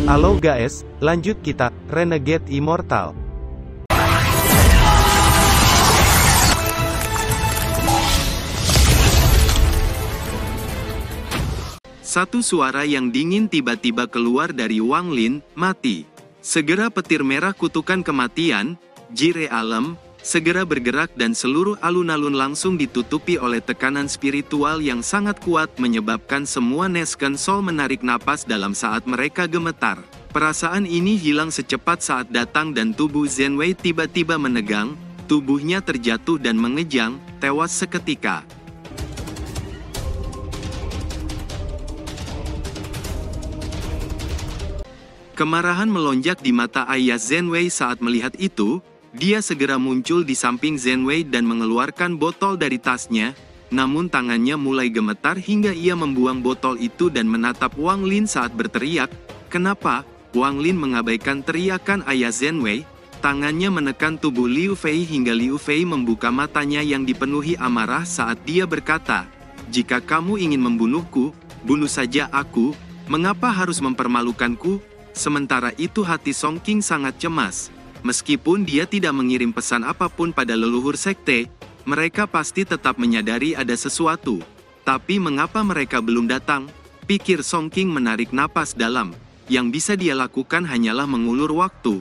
Halo guys, lanjut kita, Renegade Immortal. Satu suara yang dingin tiba-tiba keluar dari Wang Lin, mati. Segera petir merah kutukan kematian, Jire Alam, segera bergerak dan seluruh alun-alun langsung ditutupi oleh tekanan spiritual yang sangat kuat menyebabkan semua Nesken Soul menarik napas dalam saat mereka gemetar. Perasaan ini hilang secepat saat datang dan tubuh Zenwei tiba-tiba menegang, tubuhnya terjatuh dan mengejang, tewas seketika. Kemarahan melonjak di mata ayah Zenwei saat melihat itu. Dia segera muncul di samping Zenwei dan mengeluarkan botol dari tasnya, namun tangannya mulai gemetar hingga ia membuang botol itu dan menatap Wang Lin saat berteriak. Kenapa? Wang Lin mengabaikan teriakan ayah Zenwei, tangannya menekan tubuh Liu Fei hingga Liu Fei membuka matanya yang dipenuhi amarah saat dia berkata, "Jika kamu ingin membunuhku, bunuh saja aku, mengapa harus mempermalukanku?" Sementara itu hati Song Qing sangat cemas. Meskipun dia tidak mengirim pesan apapun pada leluhur sekte, mereka pasti tetap menyadari ada sesuatu. Tapi mengapa mereka belum datang? Pikir Song Qing menarik napas dalam. Yang bisa dia lakukan hanyalah mengulur waktu.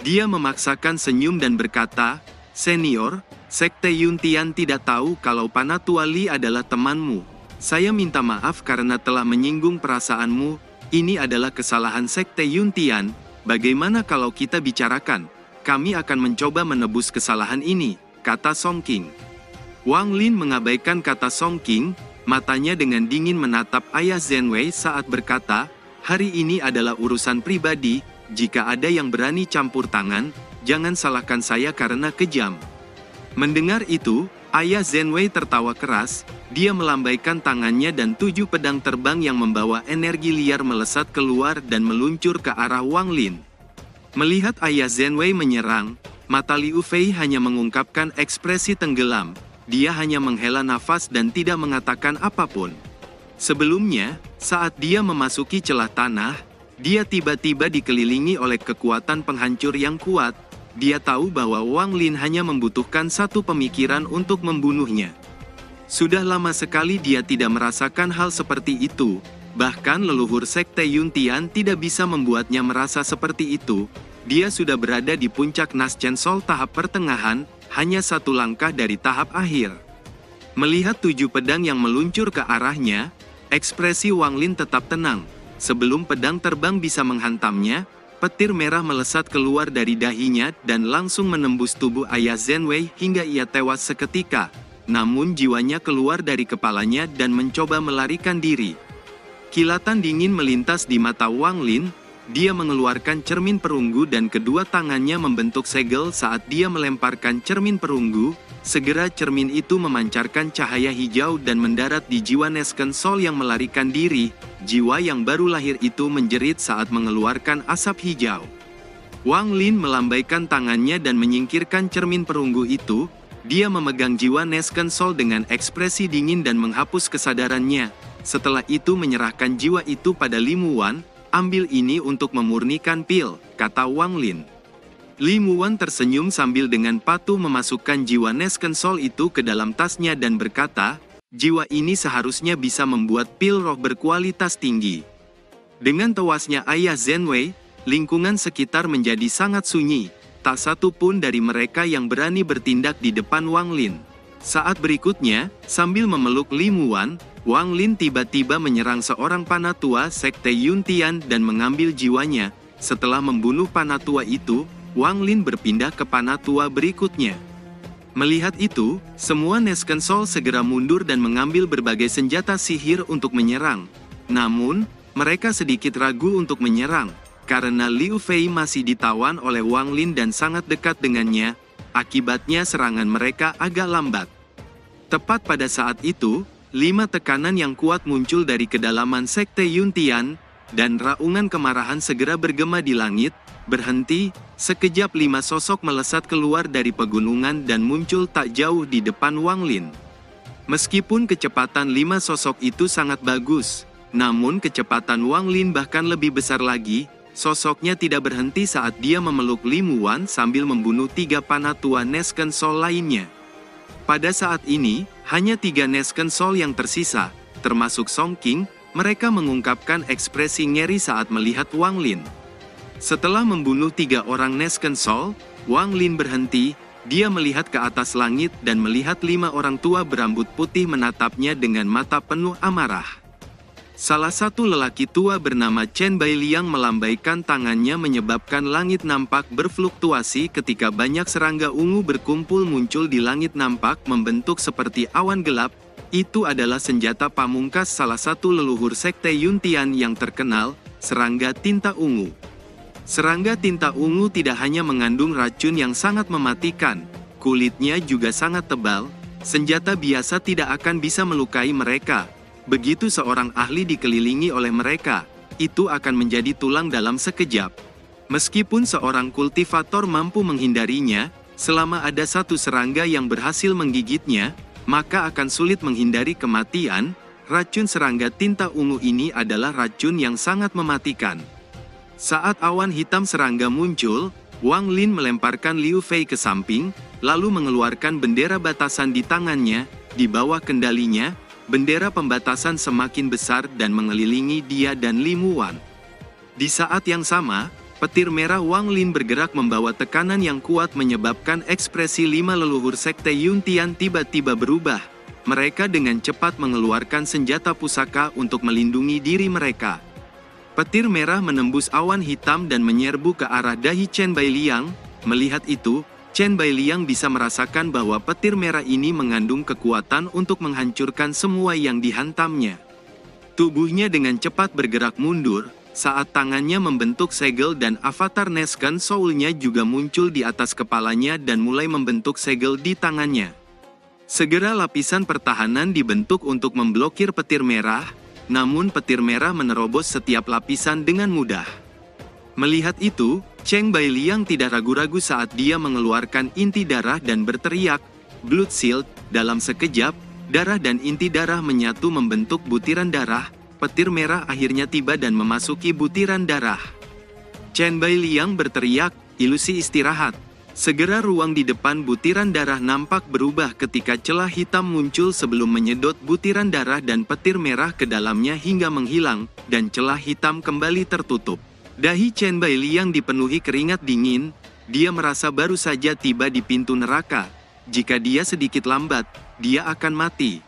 Dia memaksakan senyum dan berkata, "Senior, sekte Yuntian tidak tahu kalau Panatua Li adalah temanmu. Saya minta maaf karena telah menyinggung perasaanmu. Ini adalah kesalahan sekte Yuntian. Bagaimana kalau kita bicarakan? Kami akan mencoba menebus kesalahan ini," kata Song Qing. Wang Lin mengabaikan kata Song Qing, matanya dengan dingin menatap ayah Zenwei saat berkata, "Hari ini adalah urusan pribadi, jika ada yang berani campur tangan, jangan salahkan saya karena kejam." Mendengar itu, ayah Zenwei tertawa keras, dia melambaikan tangannya dan 7 pedang terbang yang membawa energi liar melesat keluar dan meluncur ke arah Wang Lin. Melihat ayah Zenwei menyerang, mata Liu Fei hanya mengungkapkan ekspresi tenggelam, dia hanya menghela nafas dan tidak mengatakan apapun. Sebelumnya, saat dia memasuki celah tanah, dia tiba-tiba dikelilingi oleh kekuatan penghancur yang kuat. Dia tahu bahwa Wang Lin hanya membutuhkan satu pemikiran untuk membunuhnya. Sudah lama sekali dia tidak merasakan hal seperti itu, bahkan leluhur sekte Yuntian tidak bisa membuatnya merasa seperti itu. Dia sudah berada di puncak Nesken Soul tahap pertengahan, hanya satu langkah dari tahap akhir. Melihat 7 pedang yang meluncur ke arahnya, ekspresi Wang Lin tetap tenang. Sebelum pedang terbang bisa menghantamnya, petir merah melesat keluar dari dahinya dan langsung menembus tubuh ayah Zenwei hingga ia tewas seketika. Namun jiwanya keluar dari kepalanya dan mencoba melarikan diri. Kilatan dingin melintas di mata Wang Lin, dia mengeluarkan cermin perunggu dan kedua tangannya membentuk segel saat dia melemparkan cermin perunggu, segera cermin itu memancarkan cahaya hijau dan mendarat di jiwa Nesken Soul yang melarikan diri. Jiwa yang baru lahir itu menjerit saat mengeluarkan asap hijau. Wang Lin melambaikan tangannya dan menyingkirkan cermin perunggu itu. Dia memegang jiwa Nesken Soul dengan ekspresi dingin dan menghapus kesadarannya. Setelah itu menyerahkan jiwa itu pada Li Muwan, "Ambil ini untuk memurnikan pil," kata Wang Lin. Li Muwan tersenyum sambil dengan patuh memasukkan jiwa Nesken Soul itu ke dalam tasnya dan berkata, "Jiwa ini seharusnya bisa membuat pil roh berkualitas tinggi." Dengan tewasnya ayah Zenwei, lingkungan sekitar menjadi sangat sunyi. Tak satu pun dari mereka yang berani bertindak di depan Wang Lin. Saat berikutnya, sambil memeluk Li Muwan, Wang Lin tiba-tiba menyerang seorang panatua sekte Yuntian dan mengambil jiwanya. Setelah membunuh panatua itu, Wang Lin berpindah ke panatua berikutnya. Melihat itu, semua Nesken Soul segera mundur dan mengambil berbagai senjata sihir untuk menyerang. Namun, mereka sedikit ragu untuk menyerang. Karena Liu Fei masih ditawan oleh Wang Lin dan sangat dekat dengannya, akibatnya serangan mereka agak lambat. Tepat pada saat itu, 5 tekanan yang kuat muncul dari kedalaman sekte Yuntian, dan raungan kemarahan segera bergema di langit. Berhenti, sekejap 5 sosok melesat keluar dari pegunungan dan muncul tak jauh di depan Wang Lin. Meskipun kecepatan 5 sosok itu sangat bagus, namun kecepatan Wang Lin bahkan lebih besar lagi. Sosoknya tidak berhenti saat dia memeluk Li Muwan sambil membunuh 3 Panatua Nesken Soul lainnya. Pada saat ini, hanya 3 Nesken Soul yang tersisa, termasuk Song King. Mereka mengungkapkan ekspresi ngeri saat melihat Wang Lin. Setelah membunuh 3 orang Nesken Soul, Wang Lin berhenti. Dia melihat ke atas langit dan melihat 5 orang tua berambut putih menatapnya dengan mata penuh amarah. Salah satu lelaki tua bernama Chen Bailiang melambaikan tangannya menyebabkan langit nampak berfluktuasi ketika banyak serangga ungu berkumpul muncul di langit nampak membentuk seperti awan gelap. Itu adalah senjata pamungkas salah satu leluhur sekte Yuntian yang terkenal, serangga tinta ungu. Serangga tinta ungu tidak hanya mengandung racun yang sangat mematikan, kulitnya juga sangat tebal, senjata biasa tidak akan bisa melukai mereka. Begitu seorang ahli dikelilingi oleh mereka, itu akan menjadi tulang dalam sekejap. Meskipun seorang kultivator mampu menghindarinya, selama ada satu serangga yang berhasil menggigitnya, maka akan sulit menghindari kematian. Racun serangga tinta ungu ini adalah racun yang sangat mematikan. Saat awan hitam serangga muncul, Wang Lin melemparkan Liu Fei ke samping, lalu mengeluarkan bendera batasan di tangannya. Di bawah kendalinya, bendera pembatasan semakin besar dan mengelilingi dia dan Li Muwan. Di saat yang sama, petir merah Wang Lin bergerak membawa tekanan yang kuat menyebabkan ekspresi 5 leluhur sekte Yuntian tiba-tiba berubah. Mereka dengan cepat mengeluarkan senjata pusaka untuk melindungi diri mereka. Petir merah menembus awan hitam dan menyerbu ke arah dahi Chen Bailiang. Melihat itu, Chen Bailiang bisa merasakan bahwa petir merah ini mengandung kekuatan untuk menghancurkan semua yang dihantamnya. Tubuhnya dengan cepat bergerak mundur, saat tangannya membentuk segel dan avatar Nesken Soul-nya juga muncul di atas kepalanya dan mulai membentuk segel di tangannya. Segera lapisan pertahanan dibentuk untuk memblokir petir merah, namun petir merah menerobos setiap lapisan dengan mudah. Melihat itu, Chen Bailiang tidak ragu-ragu saat dia mengeluarkan inti darah dan berteriak, "Blood Shield!" Dalam sekejap, darah dan inti darah menyatu membentuk butiran darah. Petir merah akhirnya tiba dan memasuki butiran darah. Chen Bailiang berteriak, "Ilusi istirahat!" Segera ruang di depan butiran darah nampak berubah ketika celah hitam muncul sebelum menyedot butiran darah dan petir merah ke dalamnya hingga menghilang, dan celah hitam kembali tertutup. Dahi Chen Bailiang dipenuhi keringat dingin. Dia merasa baru saja tiba di pintu neraka. Jika dia sedikit lambat, dia akan mati.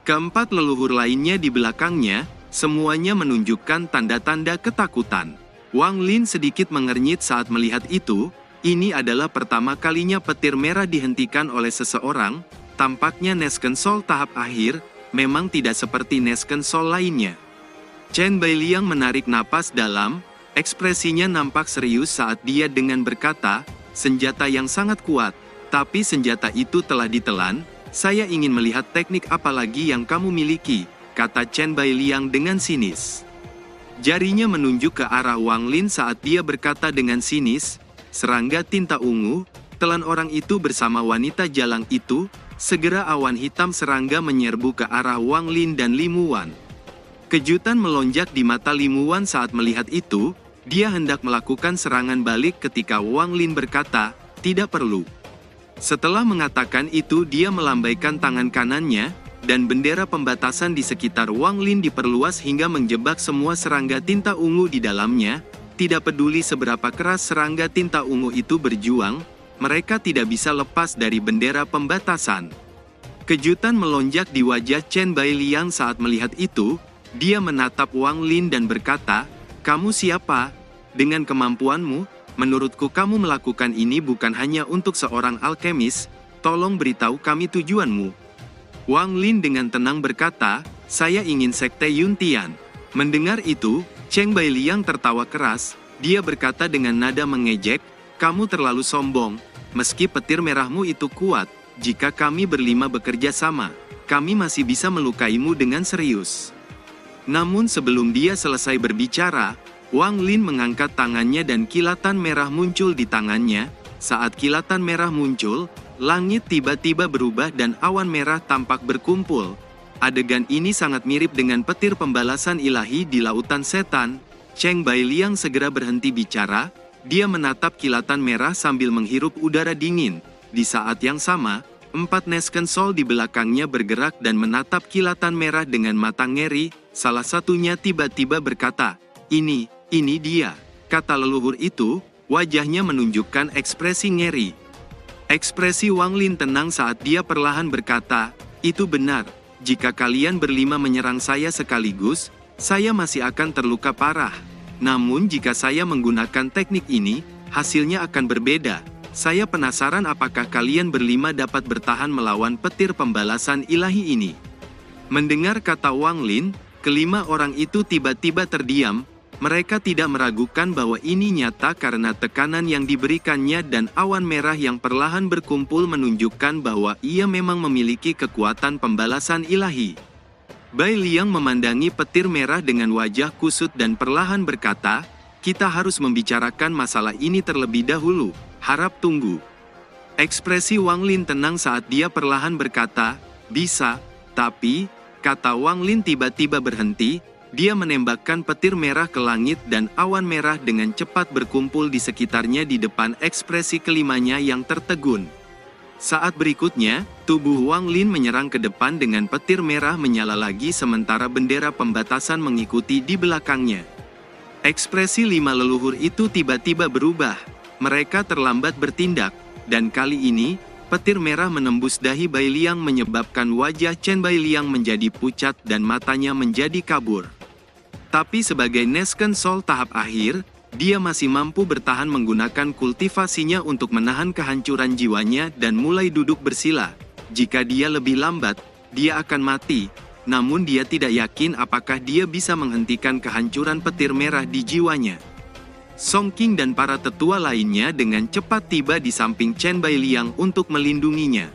Keempat leluhur lainnya di belakangnya, semuanya menunjukkan tanda-tanda ketakutan. Wang Lin sedikit mengernyit saat melihat itu. Ini adalah pertama kalinya petir merah dihentikan oleh seseorang. Tampaknya Nesken Soul tahap akhir, memang tidak seperti Nesken Soul lainnya. Chen Bailiang menarik napas dalam. Ekspresinya nampak serius saat dia dengan berkata, "Senjata yang sangat kuat, tapi senjata itu telah ditelan. Saya ingin melihat teknik apa lagi yang kamu miliki," kata Chen Bailiang dengan sinis. Jarinya menunjuk ke arah Wang Lin saat dia berkata dengan sinis, "Serangga tinta ungu, telan orang itu bersama wanita jalang itu." Segera awan hitam serangga menyerbu ke arah Wang Lin dan Li Muwan. Kejutan melonjak di mata Li Muwan saat melihat itu. Dia hendak melakukan serangan balik ketika Wang Lin berkata, "Tidak perlu." Setelah mengatakan itu dia melambaikan tangan kanannya, dan bendera pembatasan di sekitar Wang Lin diperluas hingga menjebak semua serangga tinta ungu di dalamnya. Tidak peduli seberapa keras serangga tinta ungu itu berjuang, mereka tidak bisa lepas dari bendera pembatasan. Kejutan melonjak di wajah Chen Bailiang saat melihat itu. Dia menatap Wang Lin dan berkata, "Kamu siapa? Dengan kemampuanmu, menurutku kamu melakukan ini bukan hanya untuk seorang alkemis, tolong beritahu kami tujuanmu." Wang Lin dengan tenang berkata, "Saya ingin sekte Yuntian." Mendengar itu, Chen Bailiang tertawa keras. Dia berkata dengan nada mengejek, "Kamu terlalu sombong. Meski petir merahmu itu kuat, jika kami berlima bekerja sama, kami masih bisa melukaimu dengan serius." Namun sebelum dia selesai berbicara, Wang Lin mengangkat tangannya dan kilatan merah muncul di tangannya. Saat kilatan merah muncul, langit tiba-tiba berubah dan awan merah tampak berkumpul. Adegan ini sangat mirip dengan petir pembalasan ilahi di lautan setan. Cheng Bailiang segera berhenti bicara, dia menatap kilatan merah sambil menghirup udara dingin. Di saat yang sama, 4 Nesken Sol di belakangnya bergerak dan menatap kilatan merah dengan mata ngeri. Salah satunya tiba-tiba berkata, ini dia. Kata leluhur itu, wajahnya menunjukkan ekspresi ngeri. Ekspresi Wang Lin tenang saat dia perlahan berkata, itu benar, jika kalian berlima menyerang saya sekaligus, saya masih akan terluka parah. Namun jika saya menggunakan teknik ini, hasilnya akan berbeda. Saya penasaran apakah kalian berlima dapat bertahan melawan petir pembalasan ilahi ini. Mendengar kata Wang Lin, kelima orang itu tiba-tiba terdiam. Mereka tidak meragukan bahwa ini nyata karena tekanan yang diberikannya dan awan merah yang perlahan berkumpul menunjukkan bahwa ia memang memiliki kekuatan pembalasan ilahi. Bai Liang memandangi petir merah dengan wajah kusut dan perlahan berkata, kita harus membicarakan masalah ini terlebih dahulu, harap tunggu. Ekspresi Wang Lin tenang saat dia perlahan berkata, bisa, tapi, kata Wang Lin tiba-tiba berhenti, dia menembakkan petir merah ke langit dan awan merah dengan cepat berkumpul di sekitarnya di depan ekspresi kelimanya yang tertegun. Saat berikutnya, tubuh Wang Lin menyerang ke depan dengan petir merah menyala lagi sementara bendera pembatasan mengikuti di belakangnya. Ekspresi 5 leluhur itu tiba-tiba berubah. Mereka terlambat bertindak, dan kali ini, petir merah menembus dahi Bai Liang menyebabkan wajah Chen Bai Liang menjadi pucat dan matanya menjadi kabur. Tapi sebagai Nesken Sol tahap akhir, dia masih mampu bertahan menggunakan kultivasinya untuk menahan kehancuran jiwanya dan mulai duduk bersila. Jika dia lebih lambat, dia akan mati. Namun dia tidak yakin apakah dia bisa menghentikan kehancuran petir merah di jiwanya. Song Qing dan para tetua lainnya dengan cepat tiba di samping Chen Bai Liang untuk melindunginya.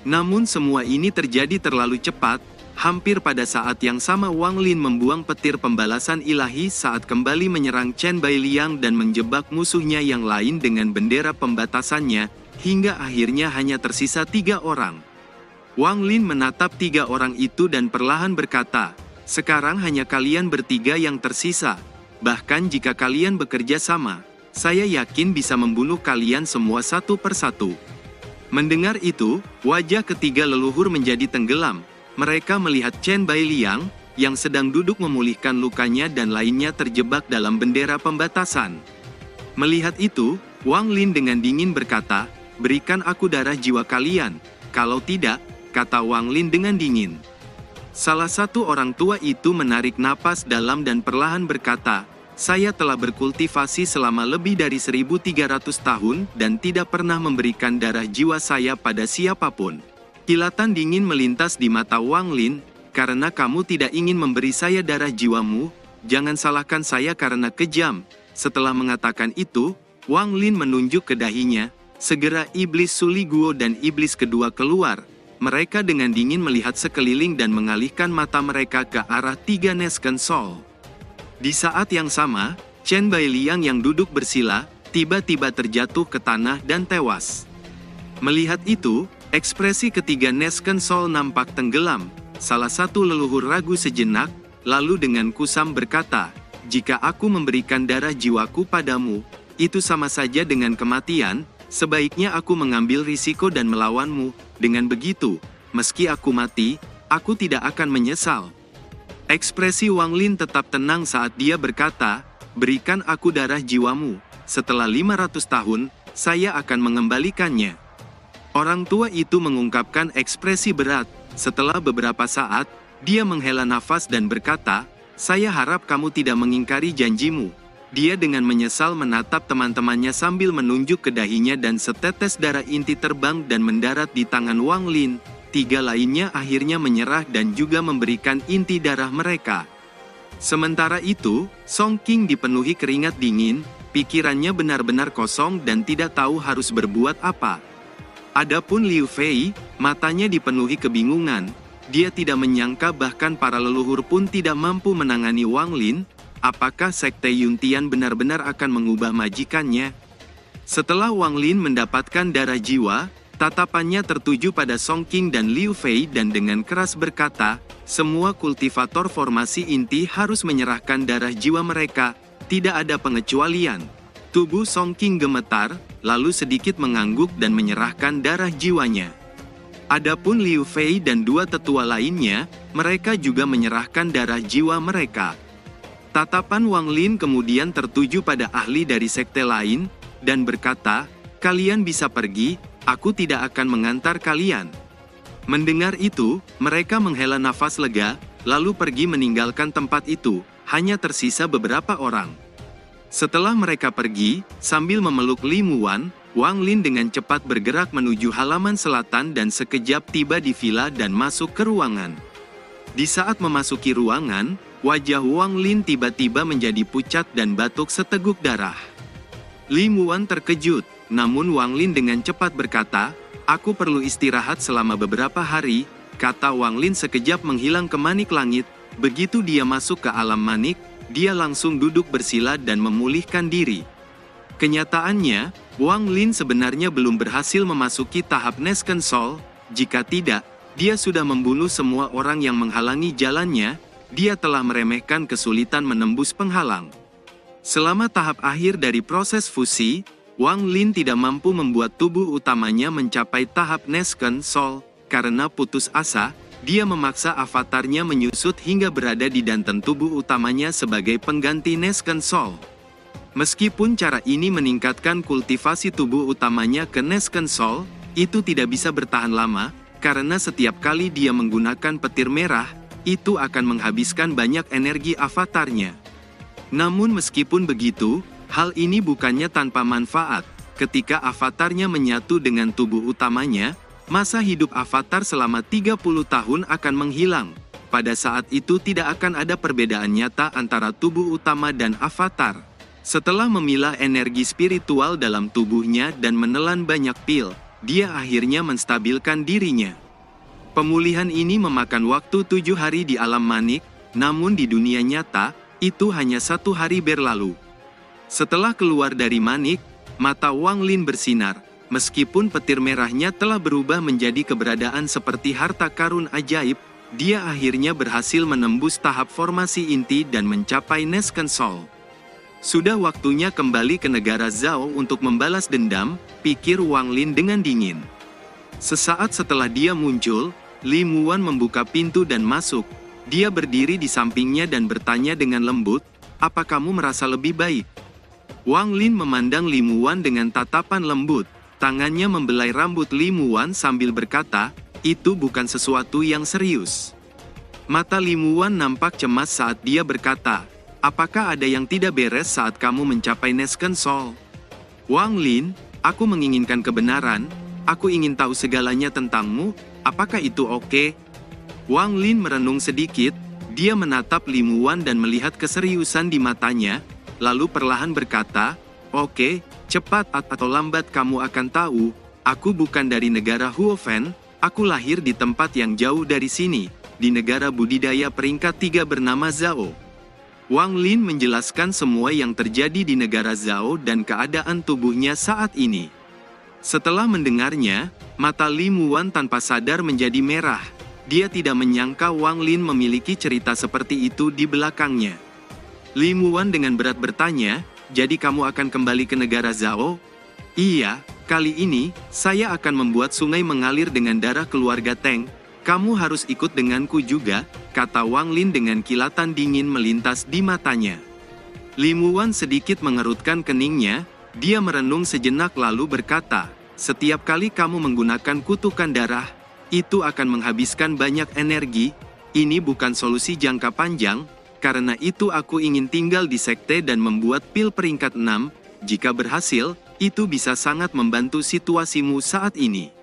Namun semua ini terjadi terlalu cepat. Hampir pada saat yang sama Wang Lin membuang petir pembalasan ilahi saat kembali menyerang Chen Bai Liang dan menjebak musuhnya yang lain dengan bendera pembatasannya, hingga akhirnya hanya tersisa 3 orang. Wang Lin menatap 3 orang itu dan perlahan berkata, sekarang hanya kalian bertiga yang tersisa. Bahkan jika kalian bekerja sama, saya yakin bisa membunuh kalian semua satu persatu. Mendengar itu, wajah ketiga leluhur menjadi tenggelam. Mereka melihat Chen Bai Liang, yang sedang duduk memulihkan lukanya dan lainnya terjebak dalam bendera pembatasan. Melihat itu, Wang Lin dengan dingin berkata, berikan aku darah jiwa kalian. Kalau tidak, kata Wang Lin dengan dingin. Salah satu orang tua itu menarik napas dalam dan perlahan berkata, saya telah berkultivasi selama lebih dari 1300 tahun dan tidak pernah memberikan darah jiwa saya pada siapapun. Kilatan dingin melintas di mata Wang Lin, karena kamu tidak ingin memberi saya darah jiwamu, jangan salahkan saya karena kejam. Setelah mengatakan itu, Wang Lin menunjuk ke dahinya, segera iblis Suli Guo dan iblis kedua keluar. Mereka dengan dingin melihat sekeliling dan mengalihkan mata mereka ke arah 3 Nesken Sol. Di saat yang sama, Chen Bai Liang yang duduk bersila, tiba-tiba terjatuh ke tanah dan tewas. Melihat itu, ekspresi ketiga Nesken Sol nampak tenggelam. Salah satu leluhur ragu sejenak, lalu dengan kusam berkata, jika aku memberikan darah jiwaku padamu, itu sama saja dengan kematian, sebaiknya aku mengambil risiko dan melawanmu. Dengan begitu, meski aku mati, aku tidak akan menyesal. Ekspresi Wang Lin tetap tenang saat dia berkata, berikan aku darah jiwamu, setelah 500 tahun, saya akan mengembalikannya. Orang tua itu mengungkapkan ekspresi berat. Setelah beberapa saat, dia menghela nafas dan berkata, saya harap kamu tidak mengingkari janjimu. Dia dengan menyesal menatap teman-temannya sambil menunjuk ke dahinya dan setetes darah inti terbang dan mendarat di tangan Wang Lin. 3 lainnya akhirnya menyerah dan juga memberikan inti darah mereka. Sementara itu, Song Qing dipenuhi keringat dingin, pikirannya benar-benar kosong dan tidak tahu harus berbuat apa. Adapun Liu Fei, matanya dipenuhi kebingungan. Dia tidak menyangka bahkan para leluhur pun tidak mampu menangani Wang Lin. Apakah Sekte Yuntian benar-benar akan mengubah majikannya? Setelah Wang Lin mendapatkan darah jiwa, tatapannya tertuju pada Song Qing dan Liu Fei dan dengan keras berkata, semua kultivator formasi inti harus menyerahkan darah jiwa mereka, Tidak ada pengecualian. Tubuh Song King gemetar, lalu sedikit mengangguk dan menyerahkan darah jiwanya. Adapun Liu Fei dan dua tetua lainnya, mereka juga menyerahkan darah jiwa mereka. Tatapan Wang Lin kemudian tertuju pada ahli dari sekte lain, dan berkata, "Kalian bisa pergi, aku tidak akan mengantar kalian." Mendengar itu, mereka menghela nafas lega, lalu pergi meninggalkan tempat itu, hanya tersisa beberapa orang. Setelah mereka pergi, sambil memeluk Li Muwan, Wang Lin dengan cepat bergerak menuju halaman selatan dan sekejap tiba di villa dan masuk ke ruangan. Di saat memasuki ruangan, wajah Wang Lin tiba-tiba menjadi pucat dan batuk seteguk darah. Li Muwan terkejut, namun Wang Lin dengan cepat berkata, "Aku perlu istirahat selama beberapa hari," kata Wang Lin sekejap menghilang ke manik langit. Begitu dia masuk ke alam manik, dia langsung duduk bersila dan memulihkan diri. Kenyataannya, Wang Lin sebenarnya belum berhasil memasuki tahap Nesken Soul. Jika tidak, dia sudah membunuh semua orang yang menghalangi jalannya. Dia telah meremehkan kesulitan menembus penghalang. Selama tahap akhir dari proses fusi, Wang Lin tidak mampu membuat tubuh utamanya mencapai tahap Nesken Soul. Karena putus asa, dia memaksa avatarnya menyusut hingga berada di danten tubuh utamanya sebagai pengganti Nesken Soul. Meskipun cara ini meningkatkan kultivasi tubuh utamanya ke Nesken Soul, itu tidak bisa bertahan lama, karena setiap kali dia menggunakan petir merah, itu akan menghabiskan banyak energi avatarnya. Namun meskipun begitu, hal ini bukannya tanpa manfaat. Ketika avatarnya menyatu dengan tubuh utamanya, masa hidup avatar selama 30 tahun akan menghilang. Pada saat itu tidak akan ada perbedaan nyata antara tubuh utama dan avatar. Setelah memilah energi spiritual dalam tubuhnya dan menelan banyak pil, dia akhirnya menstabilkan dirinya. Pemulihan ini memakan waktu 7 hari di alam manik, namun di dunia nyata, itu hanya 1 hari berlalu. Setelah keluar dari manik, mata Wang Lin bersinar. Meskipun petir merahnya telah berubah menjadi keberadaan seperti harta karun ajaib, dia akhirnya berhasil menembus tahap formasi inti dan mencapai Nesken Soul. Sudah waktunya kembali ke negara Zhao untuk membalas dendam, pikir Wang Lin dengan dingin. Sesaat setelah dia muncul, Li Muwan membuka pintu dan masuk. Dia berdiri di sampingnya dan bertanya dengan lembut, "Apa kamu merasa lebih baik?" Wang Lin memandang Li Muwan dengan tatapan lembut. Tangannya membelai rambut Li Muwan sambil berkata, "Itu bukan sesuatu yang serius." Mata Li Muwan nampak cemas saat dia berkata, "Apakah ada yang tidak beres saat kamu mencapai Nesken Soul?" "Wang Lin, aku menginginkan kebenaran, aku ingin tahu segalanya tentangmu, apakah itu oke?" Wang Lin merenung sedikit, dia menatap Li Muwan dan melihat keseriusan di matanya, lalu perlahan berkata, "Oke, cepat atau lambat kamu akan tahu, aku bukan dari negara Huofen, aku lahir di tempat yang jauh dari sini, di negara budidaya peringkat 3 bernama Zhao." Wang Lin menjelaskan semua yang terjadi di negara Zhao dan keadaan tubuhnya saat ini. Setelah mendengarnya, mata Li Muwan tanpa sadar menjadi merah. Dia tidak menyangka Wang Lin memiliki cerita seperti itu di belakangnya. Li Muwan dengan berat bertanya, "Jadi kamu akan kembali ke negara Zhao?" "Iya, kali ini, saya akan membuat sungai mengalir dengan darah keluarga Teng. Kamu harus ikut denganku juga," kata Wang Lin dengan kilatan dingin melintas di matanya. Li Muwan sedikit mengerutkan keningnya, dia merenung sejenak lalu berkata, "Setiap kali kamu menggunakan kutukan darah, itu akan menghabiskan banyak energi. Ini bukan solusi jangka panjang, karena itu aku ingin tinggal di sekte dan membuat pil peringkat 6, jika berhasil, itu bisa sangat membantu situasimu saat ini."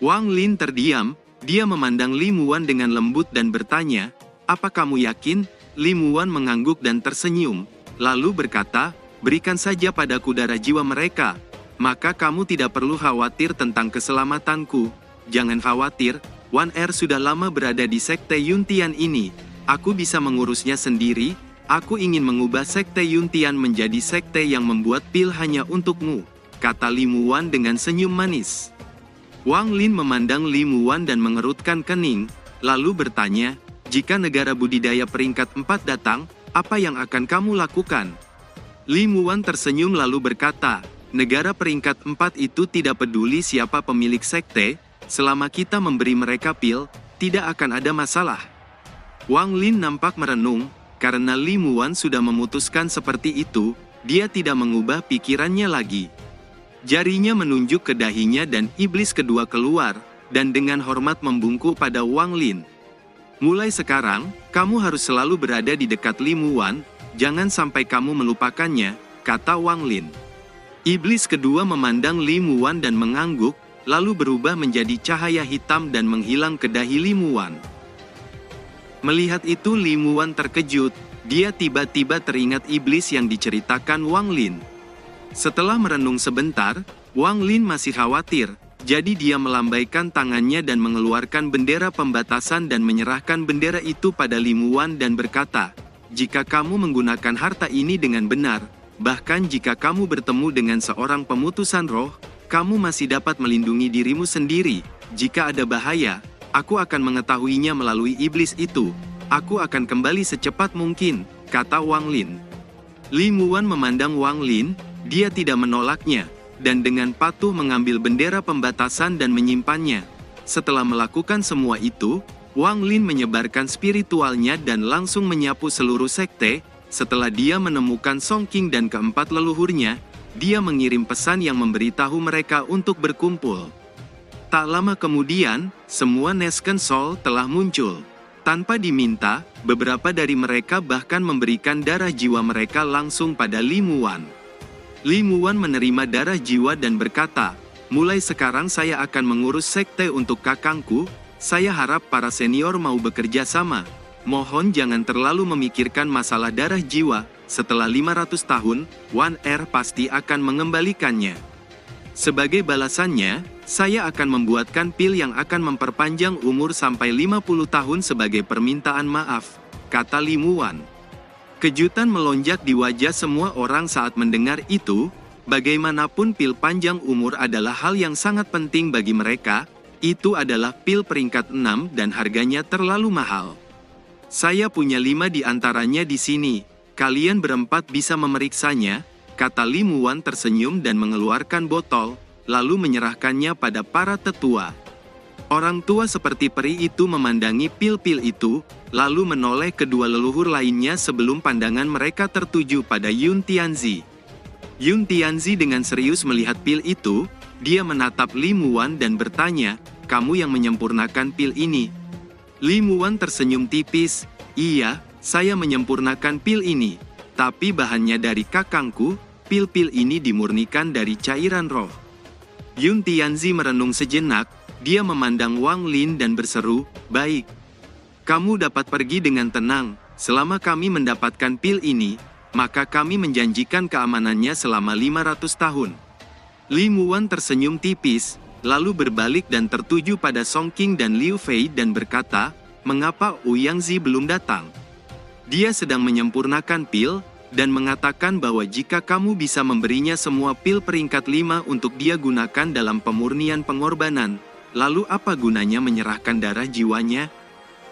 Wang Lin terdiam, dia memandang Li Muwan dengan lembut dan bertanya, "Apa kamu yakin?" Li Muwan mengangguk dan tersenyum, lalu berkata, "Berikan saja padaku darah jiwa mereka, maka kamu tidak perlu khawatir tentang keselamatanku. Jangan khawatir, Wan Er sudah lama berada di sekte Yuntian ini. Aku bisa mengurusnya sendiri. Aku ingin mengubah sekte Yuntian menjadi sekte yang membuat pil hanya untukmu," kata Li Muwan dengan senyum manis. Wang Lin memandang Li Muwan dan mengerutkan kening, lalu bertanya, "Jika negara budidaya peringkat 4 datang, apa yang akan kamu lakukan?" Li Muwan tersenyum lalu berkata, negara peringkat 4 itu tidak peduli siapa pemilik sekte, selama kita memberi mereka pil, tidak akan ada masalah. Wang Lin nampak merenung, karena Li Muwan sudah memutuskan seperti itu, dia tidak mengubah pikirannya lagi. Jarinya menunjuk ke dahinya dan iblis kedua keluar, dan dengan hormat membungkuk pada Wang Lin. Mulai sekarang, kamu harus selalu berada di dekat Li Muwan, jangan sampai kamu melupakannya, kata Wang Lin. Iblis kedua memandang Li Muwan dan mengangguk, lalu berubah menjadi cahaya hitam dan menghilang ke dahi Li Muwan. Melihat itu Li Muwan terkejut, dia tiba-tiba teringat iblis yang diceritakan Wang Lin. Setelah merenung sebentar, Wang Lin masih khawatir, jadi dia melambaikan tangannya dan mengeluarkan bendera pembatasan dan menyerahkan bendera itu pada Li Muwan dan berkata, jika kamu menggunakan harta ini dengan benar, bahkan jika kamu bertemu dengan seorang pemutusan roh, kamu masih dapat melindungi dirimu sendiri. Jika ada bahaya, aku akan mengetahuinya melalui iblis itu. Aku akan kembali secepat mungkin, kata Wang Lin. Li Muwan memandang Wang Lin, dia tidak menolaknya, dan dengan patuh mengambil bendera pembatasan dan menyimpannya. Setelah melakukan semua itu, Wang Lin menyebarkan spiritualnya dan langsung menyapu seluruh sekte. Setelah dia menemukan Song Qing dan keempat leluhurnya, dia mengirim pesan yang memberitahu mereka untuk berkumpul. Tak lama kemudian, semua Nesken Soul telah muncul. Tanpa diminta, beberapa dari mereka bahkan memberikan darah jiwa mereka langsung pada Li Muwan. Li Muwan menerima darah jiwa dan berkata, mulai sekarang saya akan mengurus sekte untuk kakangku. Saya harap para senior mau bekerja sama. Mohon jangan terlalu memikirkan masalah darah jiwa, setelah 500 tahun, One Air pasti akan mengembalikannya. Sebagai balasannya, saya akan membuatkan pil yang akan memperpanjang umur sampai 50 tahun sebagai permintaan maaf, kata Li Muwan. Kejutan melonjak di wajah semua orang saat mendengar itu, bagaimanapun pil panjang umur adalah hal yang sangat penting bagi mereka. Itu adalah pil peringkat 6 dan harganya terlalu mahal. Saya punya 5 di antaranya di sini, kalian berempat bisa memeriksanya, kata Li Muwan tersenyum dan mengeluarkan botol, lalu menyerahkannya pada para tetua. Orang tua seperti peri itu memandangi pil-pil itu, lalu menoleh kedua leluhur lainnya sebelum pandangan mereka tertuju pada Yun Tianzi. Yun Tianzi dengan serius melihat pil itu, dia menatap Li Muwan dan bertanya, kamu yang menyempurnakan pil ini. Li Muwan tersenyum tipis, iya, saya menyempurnakan pil ini. Tapi bahannya dari kakangku, pil-pil ini dimurnikan dari cairan roh. Yun Tianzi merenung sejenak, dia memandang Wang Lin dan berseru, baik. Kamu dapat pergi dengan tenang, selama kami mendapatkan pil ini, maka kami menjanjikan keamanannya selama 500 tahun. Li Muwan tersenyum tipis, lalu berbalik dan tertuju pada Song Qing dan Liu Fei dan berkata, mengapa Ouyang Zi belum datang? Dia sedang menyempurnakan pil, dan mengatakan bahwa jika kamu bisa memberinya semua pil peringkat 5 untuk dia gunakan dalam pemurnian pengorbanan, lalu apa gunanya menyerahkan darah jiwanya?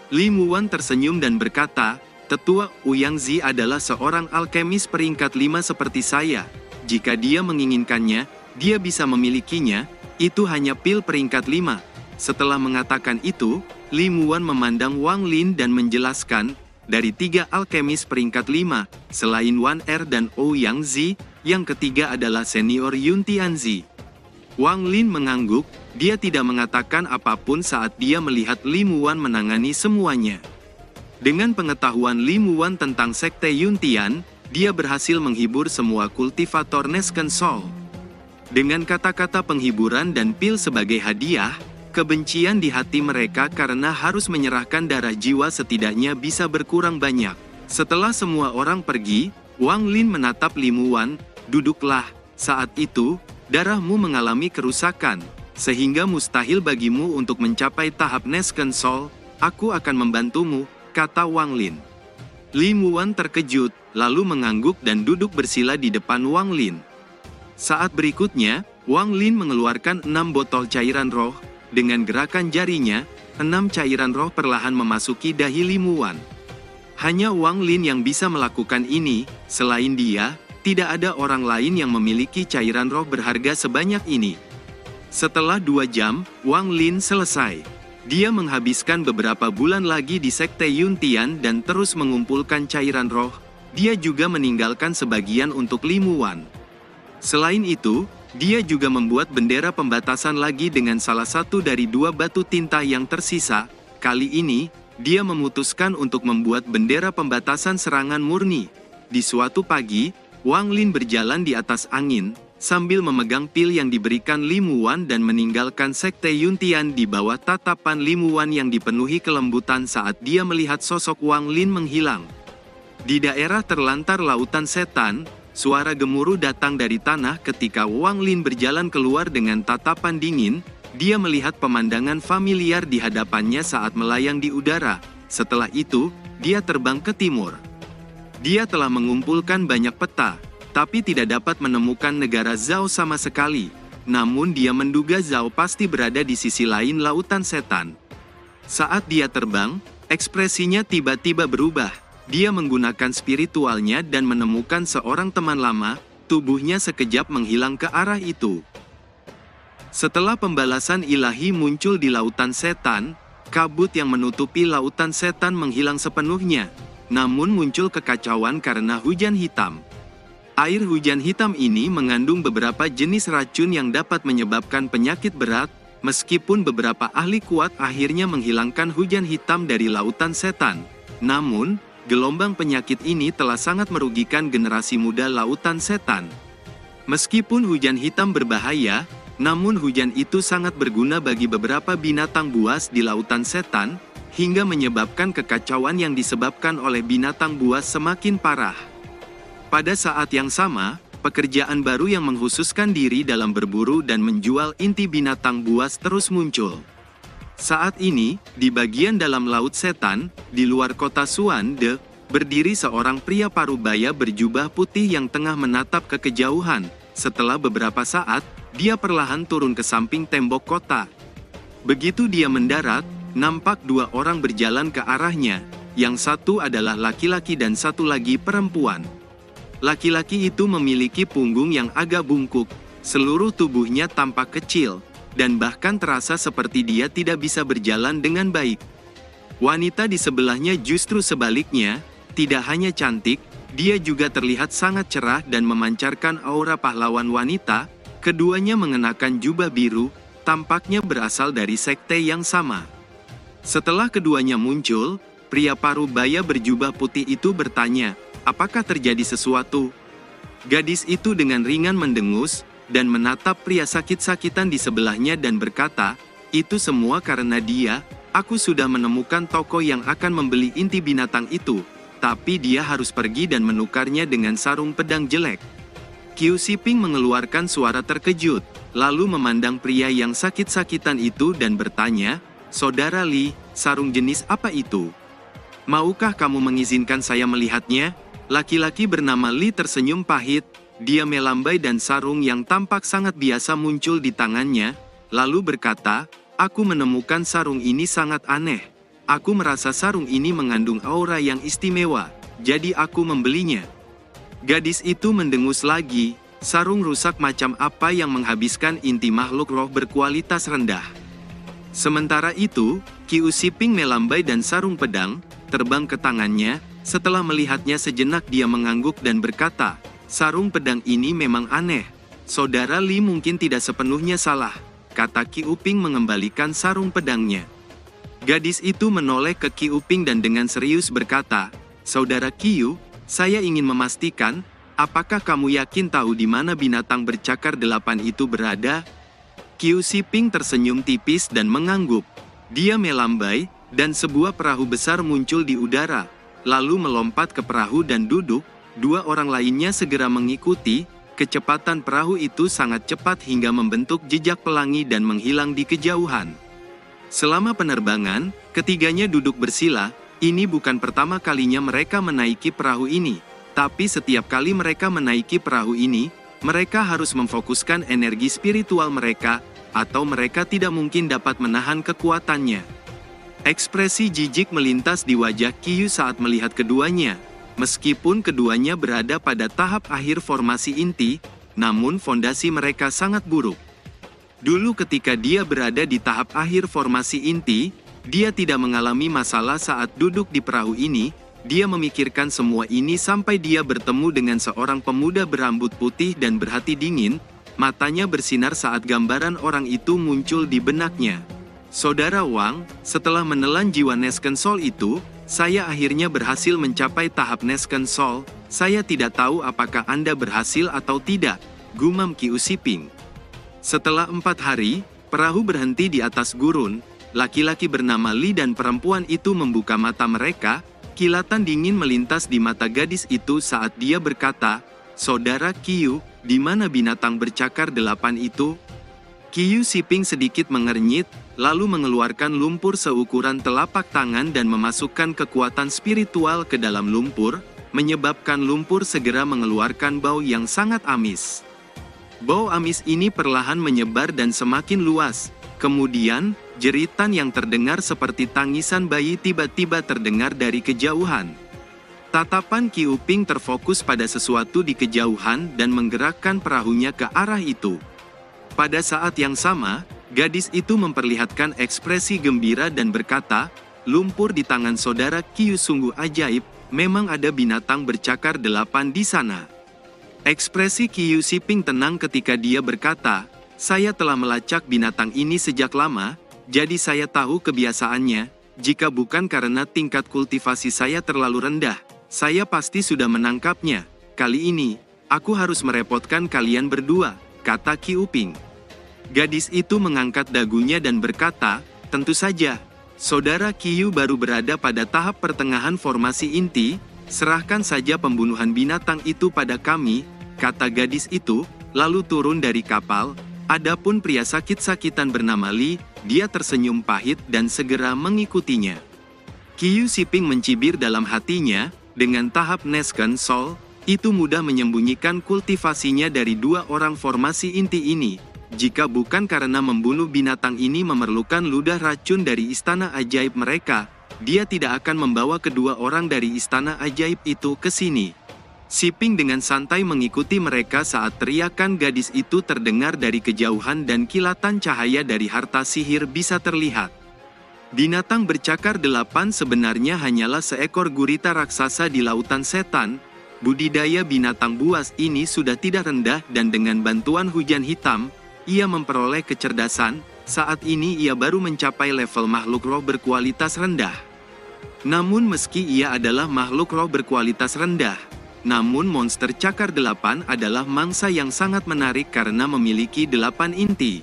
Li Muwan tersenyum dan berkata, tetua Ouyang Zi adalah seorang alkemis peringkat 5 seperti saya. Jika dia menginginkannya, dia bisa memilikinya. Itu hanya pil peringkat 5. Setelah mengatakan itu, Li Muwan memandang Wang Lin dan menjelaskan, dari 3 alkemis peringkat 5, selain One Air dan Ouyang Zi, yang ketiga adalah senior Yun Tianzi. Wang Lin mengangguk, dia tidak mengatakan apapun saat dia melihat Li Muwan menangani semuanya. Dengan pengetahuan Li Muwan tentang sekte Yun Tian, dia berhasil menghibur semua kultivator Nesken Soul. Dengan kata-kata penghiburan dan pil sebagai hadiah, kebencian di hati mereka karena harus menyerahkan darah jiwa setidaknya bisa berkurang banyak. Setelah semua orang pergi, Wang Lin menatap Li Muwan, duduklah. Saat itu, darahmu mengalami kerusakan, sehingga mustahil bagimu untuk mencapai tahap Nesken Soul. Aku akan membantumu, kata Wang Lin. Li Muwan terkejut, lalu mengangguk dan duduk bersila di depan Wang Lin. Saat berikutnya, Wang Lin mengeluarkan 6 botol cairan roh. Dengan gerakan jarinya, 6 cairan roh perlahan memasuki dahi Li Muwan. Hanya Wang Lin yang bisa melakukan ini, selain dia, Tidak ada orang lain yang memiliki cairan roh berharga sebanyak ini. Setelah 2 jam, Wang Lin selesai. Dia menghabiskan beberapa bulan lagi di Sekte Yuntian dan terus mengumpulkan cairan roh. Dia juga meninggalkan sebagian untuk Li Muwan. Selain itu, dia juga membuat bendera pembatasan lagi dengan salah satu dari 2 batu tinta yang tersisa. Kali ini, dia memutuskan untuk membuat bendera pembatasan serangan murni. Di suatu pagi, Wang Lin berjalan di atas angin, sambil memegang pil yang diberikan Li Muwan dan meninggalkan Sekte Yuntian di bawah tatapan Li Muwan yang dipenuhi kelembutan saat dia melihat sosok Wang Lin menghilang. Di daerah terlantar lautan setan, suara gemuruh datang dari tanah ketika Wang Lin berjalan keluar dengan tatapan dingin. Dia melihat pemandangan familiar di hadapannya saat melayang di udara. Setelah itu, dia terbang ke timur. Dia telah mengumpulkan banyak peta, tapi tidak dapat menemukan negara Zhao sama sekali. Namun dia menduga Zhao pasti berada di sisi lain lautan setan. Saat dia terbang, ekspresinya tiba-tiba berubah. Dia menggunakan spiritualnya dan menemukan seorang teman lama. Tubuhnya sekejap menghilang ke arah itu. Setelah pembalasan ilahi muncul di lautan setan, kabut yang menutupi lautan setan menghilang sepenuhnya. Namun muncul kekacauan karena hujan hitam. Air hujan hitam ini mengandung beberapa jenis racun yang dapat menyebabkan penyakit berat, meskipun beberapa ahli kuat akhirnya menghilangkan hujan hitam dari lautan setan. Namun, gelombang penyakit ini telah sangat merugikan generasi muda lautan setan. Meskipun hujan hitam berbahaya, namun hujan itu sangat berguna bagi beberapa binatang buas di lautan setan, hingga menyebabkan kekacauan yang disebabkan oleh binatang buas semakin parah. Pada saat yang sama, pekerjaan baru yang menghususkan diri dalam berburu dan menjual inti binatang buas terus muncul. Saat ini, di bagian dalam laut setan, di luar kota Suande, berdiri seorang pria parubaya berjubah putih yang tengah menatap ke kejauhan. Setelah beberapa saat, dia perlahan turun ke samping tembok kota. Begitu dia mendarat, nampak 2 orang berjalan ke arahnya. Yang satu adalah laki-laki dan satu lagi perempuan. Laki-laki itu memiliki punggung yang agak bungkuk, seluruh tubuhnya tampak kecil, dan bahkan terasa seperti dia tidak bisa berjalan dengan baik. Wanita di sebelahnya justru sebaliknya, tidak hanya cantik, dia juga terlihat sangat cerah dan memancarkan aura pahlawan wanita. Keduanya mengenakan jubah biru, tampaknya berasal dari sekte yang sama. Setelah keduanya muncul, pria parubaya berjubah putih itu bertanya, "Apakah terjadi sesuatu?" Gadis itu dengan ringan mendengus, dan menatap pria sakit-sakitan di sebelahnya dan berkata, "Itu semua karena dia, aku sudah menemukan toko yang akan membeli inti binatang itu, tapi dia harus pergi dan menukarnya dengan sarung pedang jelek." Qiu Siping mengeluarkan suara terkejut, lalu memandang pria yang sakit-sakitan itu dan bertanya, "Saudara Li, sarung jenis apa itu? Maukah kamu mengizinkan saya melihatnya?" Laki-laki bernama Li tersenyum pahit, dia melambai dan sarung yang tampak sangat biasa muncul di tangannya, lalu berkata, "Aku menemukan sarung ini sangat aneh. Aku merasa sarung ini mengandung aura yang istimewa, jadi aku membelinya." Gadis itu mendengus lagi, sarung rusak macam apa yang menghabiskan inti makhluk roh berkualitas rendah. Sementara itu, Qiu Siping melambai dan sarung pedang terbang ke tangannya. Setelah melihatnya sejenak dia mengangguk dan berkata, "Sarung pedang ini memang aneh. Saudara Li mungkin tidak sepenuhnya salah," kata Qiu Ping mengembalikan sarung pedangnya. Gadis itu menoleh ke Qiu Ping dan dengan serius berkata, "Saudara Qiu, saya ingin memastikan, apakah kamu yakin tahu di mana binatang bercakar 8 itu berada?" Qiu Siping tersenyum tipis dan mengangguk. Dia melambai, dan sebuah perahu besar muncul di udara, lalu melompat ke perahu dan duduk. 2 orang lainnya segera mengikuti. Kecepatan perahu itu sangat cepat hingga membentuk jejak pelangi dan menghilang di kejauhan. Selama penerbangan, ketiganya duduk bersila. Ini bukan pertama kalinya mereka menaiki perahu ini, tapi setiap kali mereka menaiki perahu ini, mereka harus memfokuskan energi spiritual mereka, atau mereka tidak mungkin dapat menahan kekuatannya. Ekspresi jijik melintas di wajah Qiu saat melihat keduanya. Meskipun keduanya berada pada tahap akhir formasi inti, namun fondasi mereka sangat buruk. Dulu ketika dia berada di tahap akhir formasi inti, dia tidak mengalami masalah saat duduk di perahu ini. Dia memikirkan semua ini sampai dia bertemu dengan seorang pemuda berambut putih dan berhati dingin. Matanya bersinar saat gambaran orang itu muncul di benaknya. Saudara Wang, setelah menelan jiwa Nesken Sol itu, saya akhirnya berhasil mencapai tahap Nesken Sol. Saya tidak tahu apakah Anda berhasil atau tidak, gumam Qiu Siping. Setelah 4 hari, perahu berhenti di atas gurun. Laki-laki bernama Li dan perempuan itu membuka mata mereka. Kilatan dingin melintas di mata gadis itu saat dia berkata, "Saudara Qiu, di mana binatang bercakar 8 itu?" Qiu Siping sedikit mengernyit, lalu mengeluarkan lumpur seukuran telapak tangan dan memasukkan kekuatan spiritual ke dalam lumpur, menyebabkan lumpur segera mengeluarkan bau yang sangat amis. Bau amis ini perlahan menyebar dan semakin luas. Kemudian, jeritan yang terdengar seperti tangisan bayi tiba-tiba terdengar dari kejauhan. Tatapan Qiu Ping terfokus pada sesuatu di kejauhan dan menggerakkan perahunya ke arah itu. Pada saat yang sama, gadis itu memperlihatkan ekspresi gembira dan berkata, "Lumpur di tangan saudara Qiu sungguh ajaib, memang ada binatang bercakar 8 di sana." Ekspresi Qiu Siping tenang ketika dia berkata, "Saya telah melacak binatang ini sejak lama, jadi saya tahu kebiasaannya. Jika bukan karena tingkat kultivasi saya terlalu rendah, saya pasti sudah menangkapnya. Kali ini, aku harus merepotkan kalian berdua," kata Qiu Ping. Gadis itu mengangkat dagunya dan berkata, "Tentu saja. Saudara Qiu baru berada pada tahap pertengahan formasi inti, serahkan saja pembunuhan binatang itu pada kami," kata gadis itu, lalu turun dari kapal. Adapun pria sakit-sakitan bernama Li, dia tersenyum pahit dan segera mengikutinya. Qiu Siping mencibir dalam hatinya, dengan tahap Nesken Sol, itu mudah menyembunyikan kultivasinya dari 2 orang formasi inti ini. Jika bukan karena membunuh binatang ini memerlukan ludah racun dari istana ajaib mereka, dia tidak akan membawa kedua orang dari istana ajaib itu ke sini. Siping dengan santai mengikuti mereka saat teriakan gadis itu terdengar dari kejauhan dan kilatan cahaya dari harta sihir bisa terlihat. Binatang bercakar 8 sebenarnya hanyalah seekor gurita raksasa di lautan setan. Budidaya binatang buas ini sudah tidak rendah dan dengan bantuan hujan hitam, ia memperoleh kecerdasan. Saat ini ia baru mencapai level makhluk roh berkualitas rendah. Namun meski ia adalah makhluk roh berkualitas rendah, namun monster cakar 8 adalah mangsa yang sangat menarik karena memiliki 8 inti.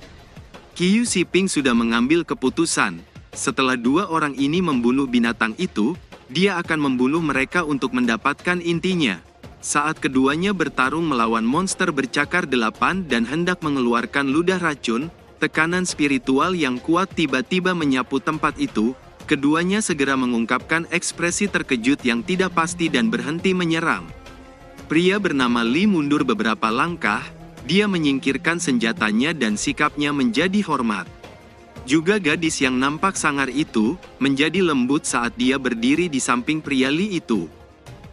Qiu Siping sudah mengambil keputusan. Setelah 2 orang ini membunuh binatang itu, dia akan membunuh mereka untuk mendapatkan intinya. Saat keduanya bertarung melawan monster bercakar 8 dan hendak mengeluarkan ludah racun, tekanan spiritual yang kuat tiba-tiba menyapu tempat itu. Keduanya segera mengungkapkan ekspresi terkejut yang tidak pasti dan berhenti menyerang. Pria bernama Li mundur beberapa langkah, dia menyingkirkan senjatanya dan sikapnya menjadi hormat. Juga gadis yang nampak sangar itu, menjadi lembut saat dia berdiri di samping pria Li itu.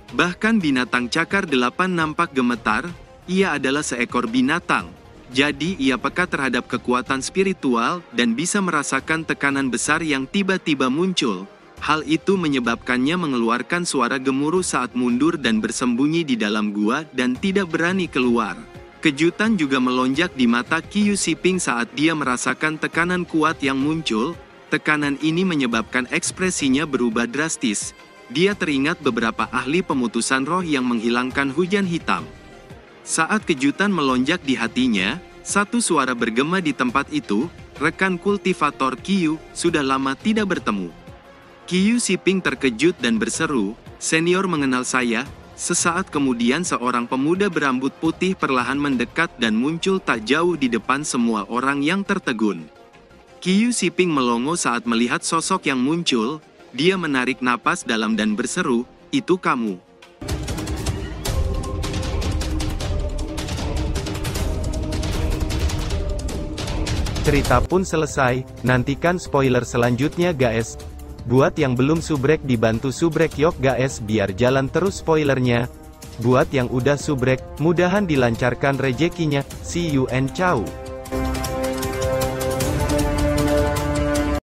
Bahkan binatang cakar 8 nampak gemetar, ia adalah seekor binatang. Jadi ia peka terhadap kekuatan spiritual dan bisa merasakan tekanan besar yang tiba-tiba muncul. Hal itu menyebabkannya mengeluarkan suara gemuruh saat mundur dan bersembunyi di dalam gua dan tidak berani keluar. Kejutan juga melonjak di mata Qiu Siping saat dia merasakan tekanan kuat yang muncul. Tekanan ini menyebabkan ekspresinya berubah drastis. Dia teringat beberapa ahli pemutusan roh yang menghilangkan hujan hitam. Saat kejutan melonjak di hatinya, satu suara bergema di tempat itu, "Rekan kultivator Qiu, sudah lama tidak bertemu." Qiu Siping terkejut dan berseru, "Senior mengenal saya." Sesaat kemudian seorang pemuda berambut putih perlahan mendekat dan muncul tak jauh di depan semua orang yang tertegun. Qiu Siping melongo saat melihat sosok yang muncul. Dia menarik napas dalam dan berseru, "Itu kamu." Cerita pun selesai, nantikan spoiler selanjutnya guys. Buat yang belum subrek dibantu subrek yok guys biar jalan terus spoilernya. Buat yang udah subrek, mudahan dilancarkan rezekinya. See you and ciao.